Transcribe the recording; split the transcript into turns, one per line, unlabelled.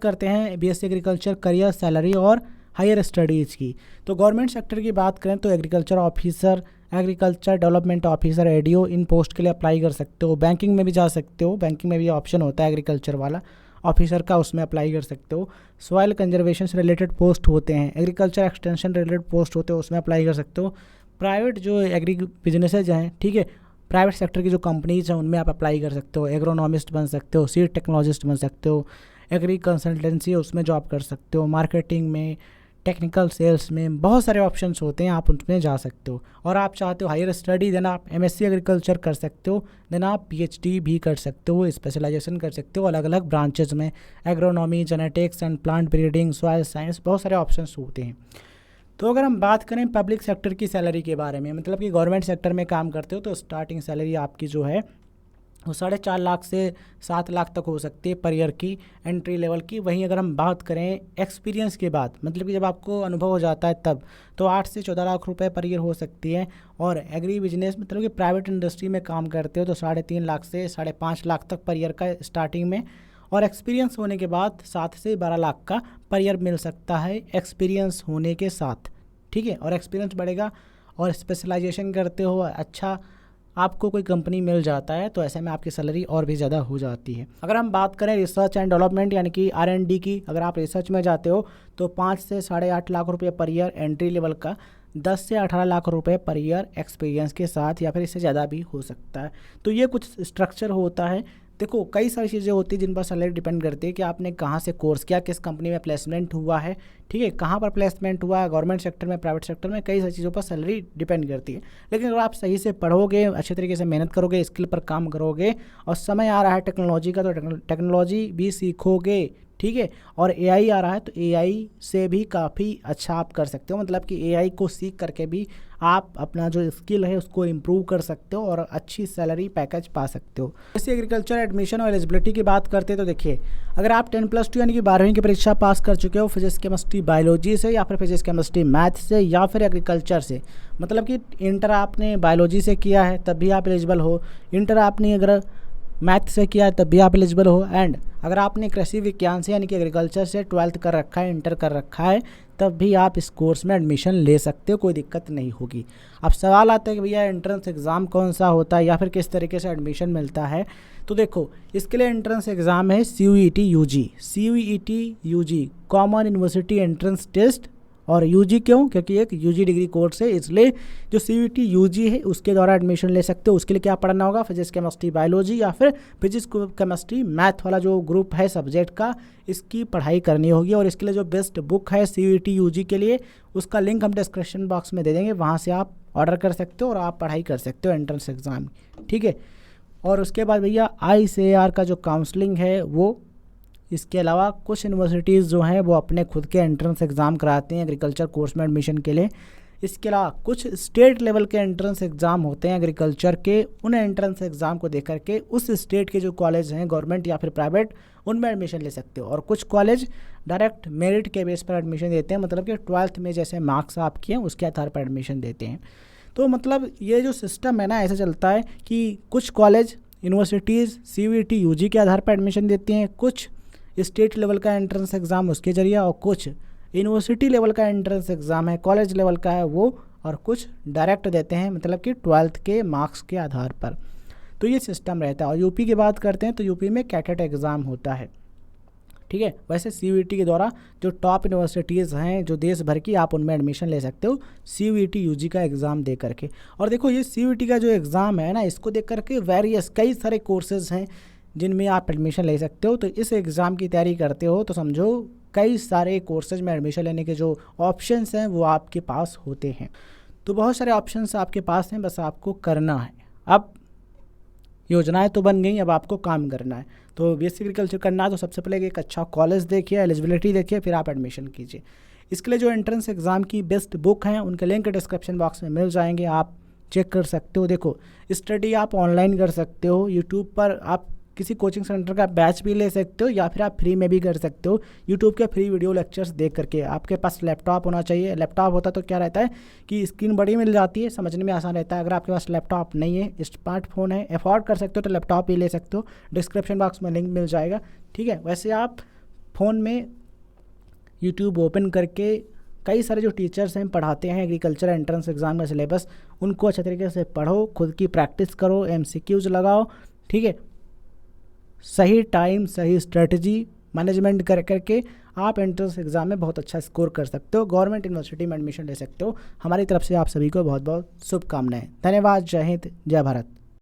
करते हैं BSc agriculture career, salary और हायर स्टडीज़ की। तो गवर्नमेंट सेक्टर की बात करें तो agriculture officer, agriculture development officer, ADO, इन पोस्ट के लिए अप्लाई कर सकते हो। बैंकिंग में भी जा सकते हो, बैंकिंग में भी ऑप्शन होता है एग्रीकल्चर वाला ऑफिसर का, उसमें अप्लाई कर सकते हो। सॉइल कंजर्वेशन से रिलेटेड पोस्ट होते हैं, एग्रीकल्चर एक्सटेंशन रिलेटेड पोस्ट होते हैं, उसमें अप्लाई कर सकते हो। प्राइवेट जो एग्री बिजनेसेज हैं, ठीक है, प्राइवेट सेक्टर की जो कंपनीज हैं उनमें आप अप्लाई कर सकते हो। एग्रोनॉमिस्ट बन सकते हो, सीड टेक्नोलॉजिस्ट बन सकते हो, एग्री कंसल्टेंसी है उसमें जॉब कर सकते हो, मार्केटिंग में, टेक्निकल सेल्स में, बहुत सारे ऑप्शंस होते हैं, आप उनमें जा सकते हो। और आप चाहते हो हायर स्टडी, देन आप एमएससी एग्रीकल्चर कर सकते हो, देन आप पीएचडी भी कर सकते हो, स्पेशलाइजेशन कर सकते हो अलग अलग ब्रांचेज में, agronomy, genetics and plant breeding, soil science, बहुत सारे ऑप्शंस होते हैं। तो अगर हम बात करें पब्लिक सेक्टर की सैलरी के बारे में, मतलब कि गवर्नमेंट सेक्टर में काम करते हो तो स्टार्टिंग सैलरी आपकी जो है वो 4.5 लाख से 7 लाख तक हो सकती है पर ईयर की, एंट्री लेवल की। वहीं अगर हम बात करें एक्सपीरियंस के बाद, मतलब कि जब आपको अनुभव हो जाता है तब, तो 8 से 14 लाख रुपए पर ईयर हो सकती है। और एग्री बिजनेस मतलब कि प्राइवेट इंडस्ट्री में काम करते हो तो 3.5 लाख से 5.5 लाख तक पर ईयर का स्टार्टिंग में, और एक्सपीरियंस होने के बाद 7 से 12 लाख का पर ईयर मिल सकता है एक्सपीरियंस होने के साथ, ठीक है। और एक्सपीरियंस बढ़ेगा और स्पेशलाइजेशन करते हो, अच्छा आपको कोई कंपनी मिल जाता है तो ऐसे में आपकी सैलरी और भी ज़्यादा हो जाती है। अगर हम बात करें रिसर्च एंड डेवलपमेंट यानी कि R&D की, अगर आप रिसर्च में जाते हो तो 5 से 8.5 लाख रुपये पर ईयर एंट्री लेवल का, 10 से 18 लाख रुपए पर ईयर एक्सपीरियंस के साथ, या फिर इससे ज़्यादा भी हो सकता है। तो ये कुछ स्ट्रक्चर होता है। देखो कई सारी चीज़ें होती हैं जिन पर सैलरी डिपेंड करती है कि आपने कहाँ से कोर्स किया, किस कंपनी में प्लेसमेंट हुआ है, ठीक है, कहाँ पर प्लेसमेंट हुआ है, गवर्नमेंट सेक्टर में, प्राइवेट सेक्टर में, कई सारी चीज़ों पर सैलरी डिपेंड करती है। लेकिन अगर आप सही से पढ़ोगे, अच्छे तरीके से मेहनत करोगे, स्किल पर काम करोगे, और समय आ रहा है टेक्नोलॉजी का तो टेक्नोलॉजी भी सीखोगे, ठीक है, और एआई आ रहा है तो एआई से भी काफ़ी अच्छा आप कर सकते हो। मतलब कि एआई को सीख करके भी आप अपना जो स्किल है उसको इम्प्रूव कर सकते हो और अच्छी सैलरी पैकेज पा सकते हो। जैसे एग्रीकल्चर एडमिशन और एलिजिबिलिटी की बात करते हैं तो देखिए, अगर आप 10+2 यानी कि 12वीं की परीक्षा पास कर चुके हो फिजिक्स केमिस्ट्री बायोलॉजी से, या फिर फिजिक्स केमिस्ट्री मैथ से, या फिर एग्रीकल्चर से, मतलब कि इंटर आपने बायोलॉजी से किया है तब भी आप एलिजिबल हो, इंटर आपने अगर मैथ से किया है तब भी आप एलिजिबल हो, एंड अगर आपने कृषि विज्ञान से यानी कि एग्रीकल्चर से 12th कर रखा है, इंटर कर रखा है, तब भी आप इस कोर्स में एडमिशन ले सकते हो, कोई दिक्कत नहीं होगी। अब सवाल आता है कि भैया एंट्रेंस एग्ज़ाम कौन सा होता है या फिर किस तरीके से एडमिशन मिलता है। तो देखो इसके लिए एंट्रेंस एग्ज़ाम है CUET UG, CUET UG common university entrance test. और यूजी क्यों? क्योंकि एक यूजी डिग्री कोर्स है, इसलिए जो CUET UG है उसके द्वारा एडमिशन ले सकते हो। उसके लिए क्या पढ़ना होगा? फिजिक्स केमिस्ट्री बायोलॉजी या फिर फिजिक्स केमिस्ट्री मैथ वाला जो ग्रुप है सब्जेक्ट का, इसकी पढ़ाई करनी होगी। और इसके लिए जो बेस्ट बुक है CUET UG के लिए, उसका लिंक हम डिस्क्रिप्शन बॉक्स में दे देंगे, वहाँ से आप ऑर्डर कर सकते हो और आप पढ़ाई कर सकते हो एंट्रेंस एग्ज़ाम, ठीक है। और उसके बाद भैया ICAR का जो काउंसलिंग है वो, इसके अलावा कुछ यूनिवर्सिटीज़ जो हैं वो अपने खुद के एंट्रेंस एग्ज़ाम कराते हैं एग्रीकल्चर कोर्स में एडमिशन के लिए। इसके अलावा कुछ स्टेट लेवल के एंट्रेंस एग्ज़ाम होते हैं एग्रीकल्चर के, उन एंट्रेंस एग्ज़ाम को देख करके उस स्टेट के जो कॉलेज हैं गवर्नमेंट या फिर प्राइवेट, उनमें एडमिशन ले सकते हो। और कुछ कॉलेज डायरेक्ट मेरिट के बेस पर एडमिशन देते हैं, मतलब कि 12th में जैसे मार्क्स आपके हैं उसके आधार पर एडमिशन देते हैं। तो मतलब ये जो सिस्टम है ना, ऐसा चलता है कि कुछ कॉलेज यूनिवर्सिटीज़ CUET UG के आधार पर एडमिशन देती हैं, कुछ स्टेट लेवल का एंट्रेंस एग्ज़ाम उसके जरिए, और कुछ यूनिवर्सिटी लेवल का एंट्रेंस एग्ज़ाम है, कॉलेज लेवल का है वो, और कुछ डायरेक्ट देते हैं, मतलब कि 12th के मार्क्स के आधार पर। तो ये सिस्टम रहता है। और यूपी की बात करते हैं तो यूपी में कैटेट एग्ज़ाम होता है, ठीक है। वैसे CUET के द्वारा जो टॉप यूनिवर्सिटीज़ हैं जो देश भर की, आप उनमें एडमिशन ले सकते हो CUET UG का एग्ज़ाम दे करके। और देखो ये CUET का जो एग्ज़ाम है ना, इसको देख करके वेरियस कई सारे कोर्सेज़ हैं जिनमें आप एडमिशन ले सकते हो। तो इस एग्ज़ाम की तैयारी करते हो तो समझो कई सारे कोर्सेज में एडमिशन लेने के जो ऑप्शंस हैं वो आपके पास होते हैं। तो बहुत सारे ऑप्शंस आपके पास हैं, बस आपको करना है। अब योजनाएं तो बन गई, अब आपको काम करना है। तो BSc एग्रीकल्चर करना है तो सबसे पहले एक अच्छा कॉलेज देखिए, एलिजिबिलिटी देखिए, फिर आप एडमिशन कीजिए। इसके लिए जो एंट्रेंस एग्ज़ाम की बेस्ट बुक हैं उनके लिंक डिस्क्रिप्शन बॉक्स में मिल जाएंगे, आप चेक कर सकते हो। देखो स्टडी आप ऑनलाइन कर सकते हो, यूट्यूब पर आप किसी कोचिंग सेंटर का बैच भी ले सकते हो, या फिर आप फ्री में भी कर सकते हो यूट्यूब के फ्री वीडियो लेक्चर्स देख करके। आपके पास लैपटॉप होना चाहिए, लैपटॉप होता तो क्या रहता है कि स्क्रीन बड़ी मिल जाती है, समझने में आसान रहता है। अगर आपके पास लैपटॉप नहीं है, स्मार्टफोन है, अफोर्ड कर सकते हो तो लैपटॉप ही ले सकते हो, डिस्क्रिप्शन बॉक्स में लिंक मिल जाएगा, ठीक है। वैसे आप फ़ोन में यूट्यूब ओपन करके कई सारे जो टीचर्स हैं पढ़ाते हैं एग्रीकल्चर एंट्रेंस एग्ज़ाम का सिलेबस, उनको अच्छे तरीके से पढ़ो, खुद की प्रैक्टिस करो, MCQs लगाओ, ठीक है। सही टाइम, सही स्ट्रेटजी मैनेजमेंट कर करके आप एंट्रेंस एग्ज़ाम में बहुत अच्छा स्कोर कर सकते हो, गवर्नमेंट यूनिवर्सिटी में एडमिशन ले सकते हो। हमारी तरफ से आप सभी को बहुत बहुत शुभकामनाएं। धन्यवाद। जय हिंद, जय भारत।